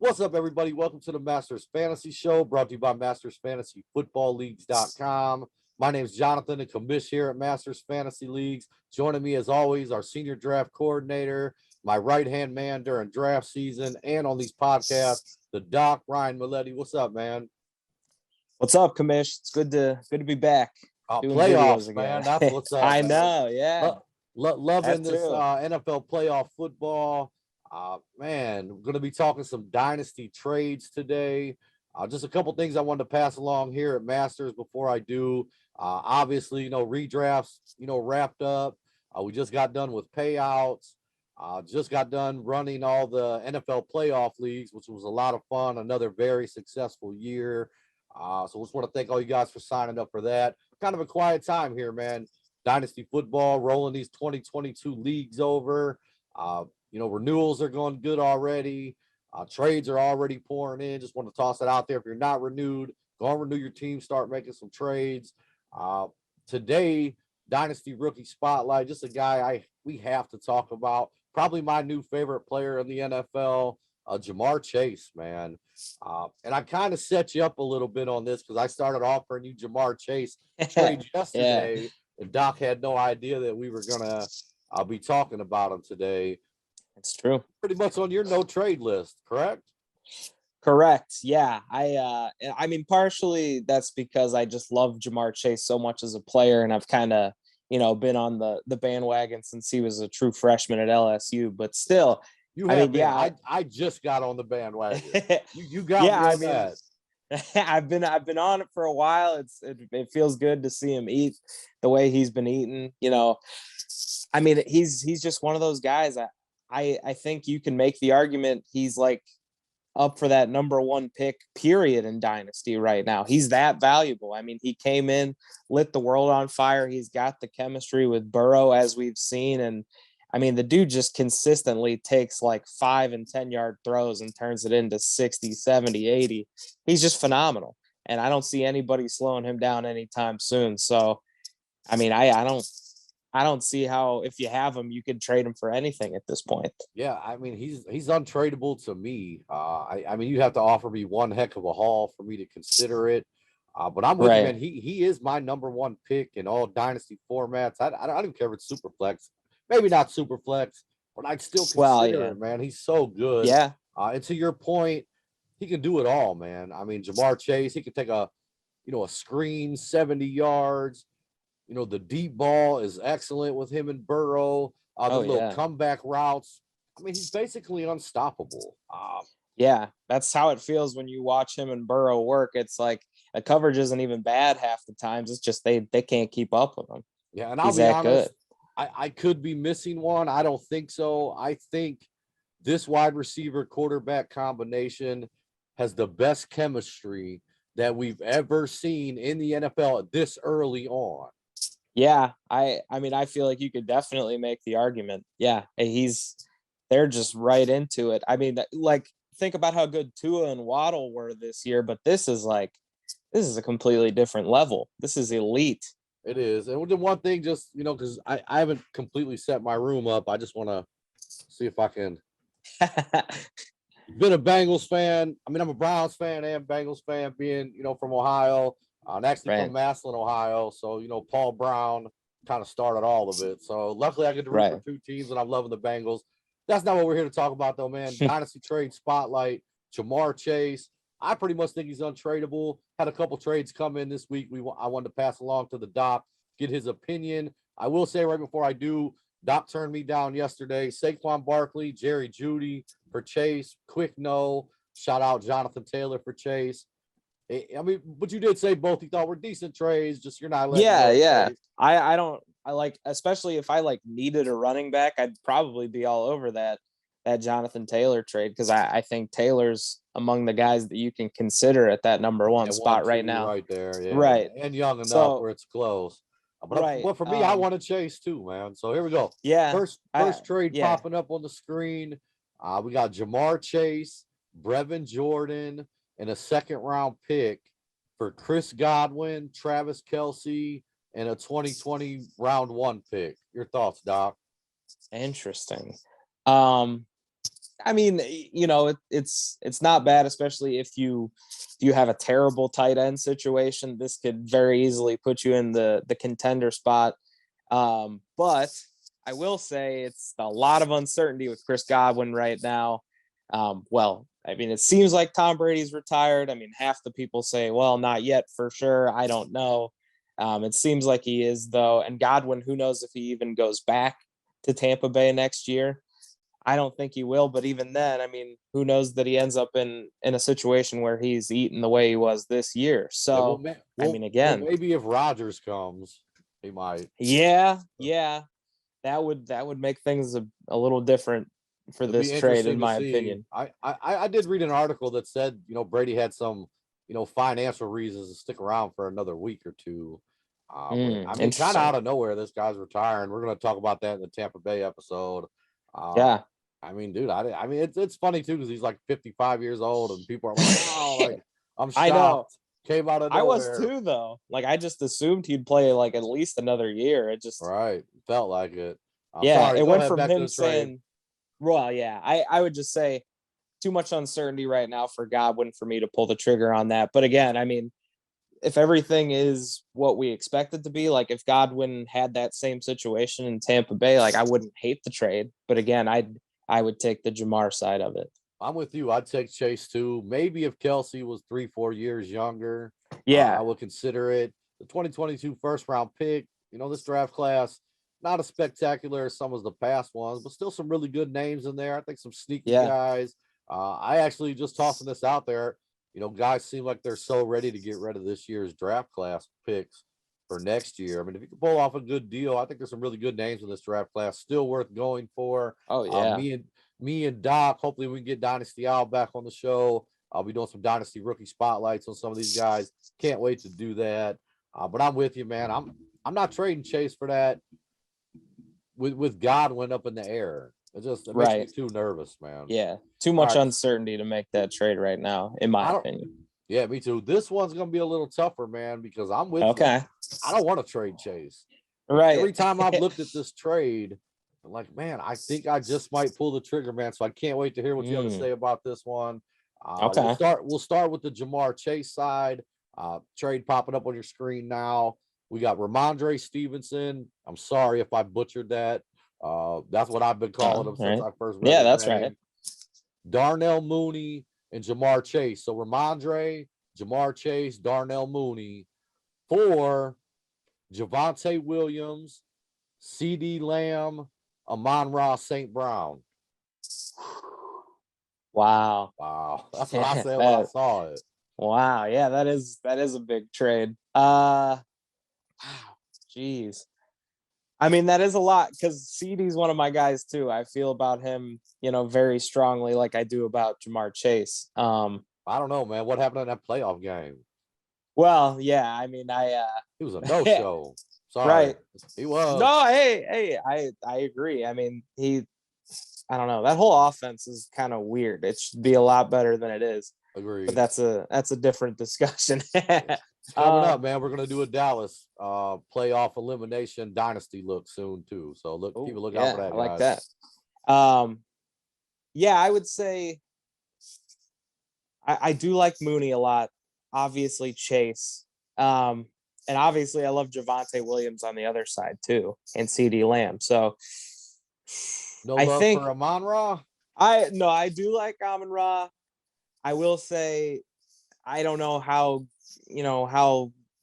What's up, everybody? Welcome to the Masters Fantasy Show, brought to you by MastersFantasyFootballLeagues.com. My name is Jonathan, the commish here at Masters Fantasy Leagues. Joining me, as always, our senior draft coordinator, my right-hand man during draft season, and on these podcasts, the Doc, Ryan Milletti. What's up, man? What's up, commish? It's good to be back. Doing playoffs, man. That's what's up. I know, yeah. Loving this NFL playoff football. Man, we're going to be talking some dynasty trades today. Just a couple things I wanted to pass along here at Masters before I do. Obviously, redrafts, wrapped up. We just got done with payouts. Just got done running all the NFL playoff leagues, which was a lot of fun. Another very successful year. So just want to thank all you guys for signing up for that. Kind of a quiet time here, man. Dynasty football, rolling these 2022 leagues over. Renewals are going good already. Trades are already pouring in. Just want to toss it out there. If you're not renewed, go and renew your team. Start making some trades. Today, Dynasty Rookie Spotlight, just a guy we have to talk about. Probably my new favorite player in the NFL, Jamar Chase, man. And I kind of set you up a little bit on this because I started offering you Jamar Chase trade yesterday, yeah. And Doc had no idea that we were going to be talking about him today. It's true. Pretty much on your no trade list, correct? Correct. Yeah. I mean, partially that's because I just love Jamar Chase so much as a player, and I've kind of, been on the bandwagon since he was a true freshman at LSU. But still, I just got on the bandwagon. You got me on that. I've been on it for a while. It feels good to see him eat the way he's been eating. I mean, he's just one of those guys. I think you can make the argument he's like up for that number one pick period in Dynasty right now. He's that valuable. I mean, he came in, lit the world on fire. He's got the chemistry with Burrow, as we've seen. And I mean, the dude just consistently takes like 5 and 10 yard throws and turns it into 60, 70, 80. He's just phenomenal. And I don't see anybody slowing him down anytime soon. So, I mean, I don't see how, if you have him, you could trade him for anything at this point. Yeah, I mean, he's untradeable to me. I mean, you have to offer me one heck of a haul for me to consider it. But I'm with you, man. He is my number one pick in all dynasty formats. I don't care if it's super flex, maybe not super flex, but I'd still consider it, man. He's so good. Yeah. And to your point, he can do it all, man. I mean, Jamar Chase, he can take a screen 70 yards. The deep ball is excellent with him and Burrow. The comeback routes. I mean, he's basically unstoppable. Yeah, that's how it feels when you watch him and Burrow work. It's like the coverage isn't even bad half the times. It's just they can't keep up with him. Yeah, and I'll be honest, I could be missing one. I don't think so. I think this wide receiver quarterback combination has the best chemistry that we've ever seen in the NFL this early on. Yeah, I mean, I feel like you could definitely make the argument. Yeah, they're just right into it. I mean, like, think about how good Tua and Waddle were this year, but this is a completely different level. This is elite. It is. And the one thing, just, because I haven't completely set my room up, I just want to see if I can. Been a Bengals fan. I mean, I'm a Browns fan and Bengals fan, being, from Ohio. And actually from Massillon, Ohio. So, Paul Brown kind of started all of it. So luckily I get to root for two teams, and I'm loving the Bengals. That's not what we're here to talk about, though, man. Dynasty Trade Spotlight, Jamar Chase. I pretty much think he's untradeable. Had a couple trades come in this week. I wanted to pass along to the Doc, get his opinion. I will say right before I do, Doc turned me down yesterday. Saquon Barkley, Jerry Jeudy for Chase. Quick no. Shout out Jonathan Taylor for Chase. I mean, but you did say both you thought were decent trades, just you're not letting I like, especially if I needed a running back, I'd probably be all over that Jonathan Taylor trade, because I think Taylor's among the guys that you can consider at that number one spot right now. Right there, yeah. Right. And young enough where it's close. But for me, I want to Chase too, man. So here we go. Yeah. First trade popping up on the screen. We got Jamar Chase, Brevin Jordan, and a second-round pick for Chris Godwin, Travis Kelce, and a 2020 round one pick. Your thoughts, Doc? Interesting. I mean, it's not bad, especially if you have a terrible tight end situation. This could very easily put you in the contender spot. But I will say it's a lot of uncertainty with Chris Godwin right now. Well, I mean, it seems like Tom Brady's retired. I mean, half the people say, well, not yet for sure. I don't know. It seems like he is, though. And Godwin, who knows if he even goes back to Tampa Bay next year. I don't think he will, but even then, I mean, who knows that he ends up in a situation where he's eating the way he was this year. So, I mean, again, maybe if Rodgers comes, he might. Yeah, that would make things a little different for this trade, in my opinion. I did read an article that said, Brady had some, financial reasons to stick around for another week or two. I mean, kind of out of nowhere, this guy's retiring. We're going to talk about that in the Tampa Bay episode. Yeah. I mean, dude, I mean, it's funny too because he's like 55 years old, and people are like, "Oh, like I'm shocked." I know. Came out of nowhere. I was too, though. Like, I just assumed he'd play like at least another year. It just felt like it. Sorry, it went from him saying, "Well, yeah." I would just say too much uncertainty right now for Godwin for me to pull the trigger on that. But again, I mean, if everything is what we expect it to be, like if Godwin had that same situation in Tampa Bay, like I wouldn't hate the trade. But again, I would take the Jamar side of it. I'm with you. I'd take Chase too. Maybe if Kelsey was 3-4 years younger, I would consider it. The 2022 first round pick, this draft class, not as spectacular as some of the past ones, but still some really good names in there. I think some sneaky guys. I actually just tossing this out there. Guys seem like they're so ready to get rid of this year's draft class picks for next year. I mean, if you can pull off a good deal, I think there's some really good names in this draft class still worth going for. Oh, yeah. Me and Doc, hopefully we can get Dynasty Al back on the show. I'll be doing some Dynasty rookie spotlights on some of these guys. Can't wait to do that. But I'm with you, man. I'm not trading Chase for that with Godwin up in the air. It makes me too nervous, man. Yeah, too much uncertainty to make that trade right now, in my opinion. Yeah, me too. This one's gonna be a little tougher, man, because I'm with you. I don't want to trade Chase. Right. Every time I've looked at this trade, I'm like, man, I think I just might pull the trigger, man. So I can't wait to hear what you have to say about this one. We'll start with the Jamar Chase side. Trade popping up on your screen now. We got Ramondre Stevenson. I'm sorry if I butchered that. That's what I've been calling him since I first read his that's name. right. Darnell Mooney and Jamar Chase. So Ramondre, Jamar Chase, Darnell Mooney for Javonte Williams, CD Lamb, Amon-Ra St. Brown. Wow. That's what I said when I saw it. Wow. Yeah, that is a big trade. Jeez. I mean, that is a lot because CD's one of my guys too. I feel about him, very strongly, like I do about Jamar Chase. I don't know, man. What happened in that playoff game? Well, yeah. I mean, he was a no-show. Sorry. Right. He was. No, hey, I agree. I mean, I don't know. That whole offense is kind of weird. It should be a lot better than it is. Agreed. But that's a different discussion. Coming up, man, we're gonna do a Dallas playoff elimination dynasty look soon too. So keep a look out for that. I like that. Yeah, I would say I do like Mooney a lot. Obviously, Chase. And obviously I love Javonte Williams on the other side too, and CD Lamb. So I think for Amon-Ra. I do like Amon-Ra. I will say I don't know how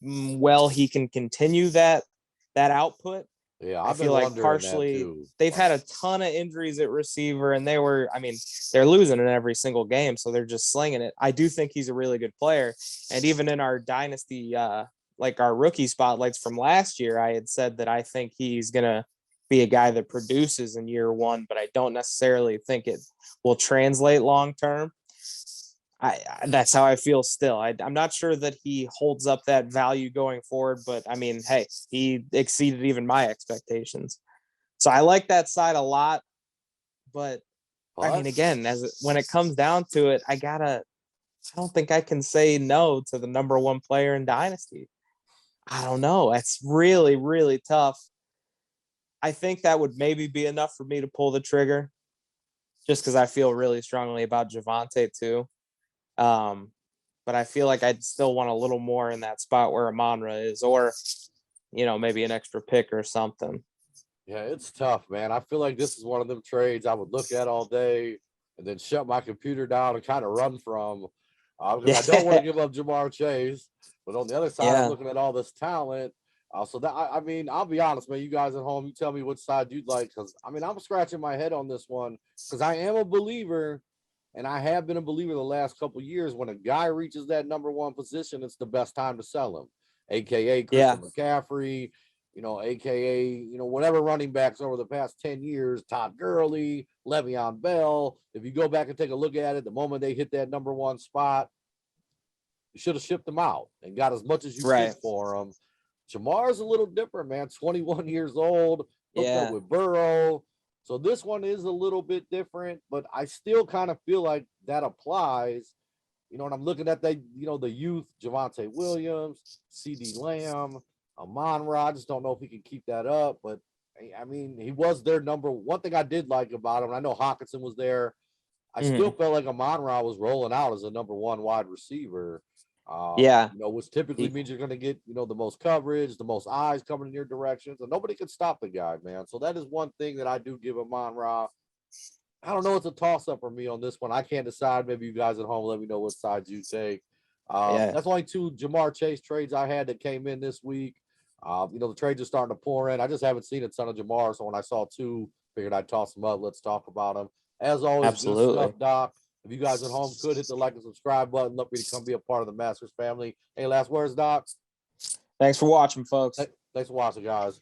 well he can continue that output. Yeah, I feel like partially they've had a ton of injuries at receiver, and they're losing in every single game, so they're just slinging it. I do think he's a really good player, and even in our dynasty, like our rookie spotlights from last year, I had said that I think he's gonna be a guy that produces in year one, but I don't necessarily think it will translate long term. That's how I feel still. I'm not sure that he holds up that value going forward, but I mean, hey, he exceeded even my expectations. So I like that side a lot, but I mean, again, when it comes down to it, I don't think I can say no to the number one player in Dynasty. I don't know. It's really, really tough. I think that would maybe be enough for me to pull the trigger. just because I feel really strongly about Javonte too. But I feel like I'd still want a little more in that spot where Amon-Ra is, or maybe an extra pick or something. Yeah, it's tough, man. I feel like this is one of them trades I would look at all day and then shut my computer down and kind of run from, because I don't want to give up Jamar Chase. But on the other side, I'm Yeah. looking at all this talent. So that I mean, I'll be honest, man. You guys at home, you tell me which side you'd like, because I mean, I'm scratching my head on this one because I am a believer, and I have been a believer the last couple of years. When a guy reaches that number one position, it's the best time to sell him, aka Yeah. Christian McCaffrey, aka, whatever running backs over the past 10 years, Todd Gurley, Le'Veon Bell. If you go back and take a look at it, the moment they hit that number one spot, you should have shipped them out and got as much as you Right. could for them. Jamar's a little different, man. 21 years old, hooked up Yeah. with Burrow. So this one is a little bit different, but I still kind of feel like that applies. And I'm looking at the youth, Javonte Williams, CD Lamb, Amon-Ra. I just don't know if he can keep that up. But I mean, he was their number one thing I did like about him. I know Hawkinson was there. I still felt like Amon-Ra was rolling out as a number one wide receiver. Yeah. Which typically means you're going to get, the most coverage, the most eyes coming in your direction. So nobody could stop the guy, man. So that is one thing that I do give Amon-Ra. I don't know. It's a toss-up for me on this one. I can't decide. Maybe you guys at home let me know what sides you take. That's only two Jamar Chase trades I had that came in this week. The trades are starting to pour in. I just haven't seen a ton of Jamar, so when I saw two, figured I'd toss them up. Let's talk about them. As always, Absolutely. good stuff, Doc. If you guys at home could hit the like and subscribe button, love for you to come be a part of the Masters family. Any last words, Doc? Thanks for watching, folks. Thanks for watching, guys.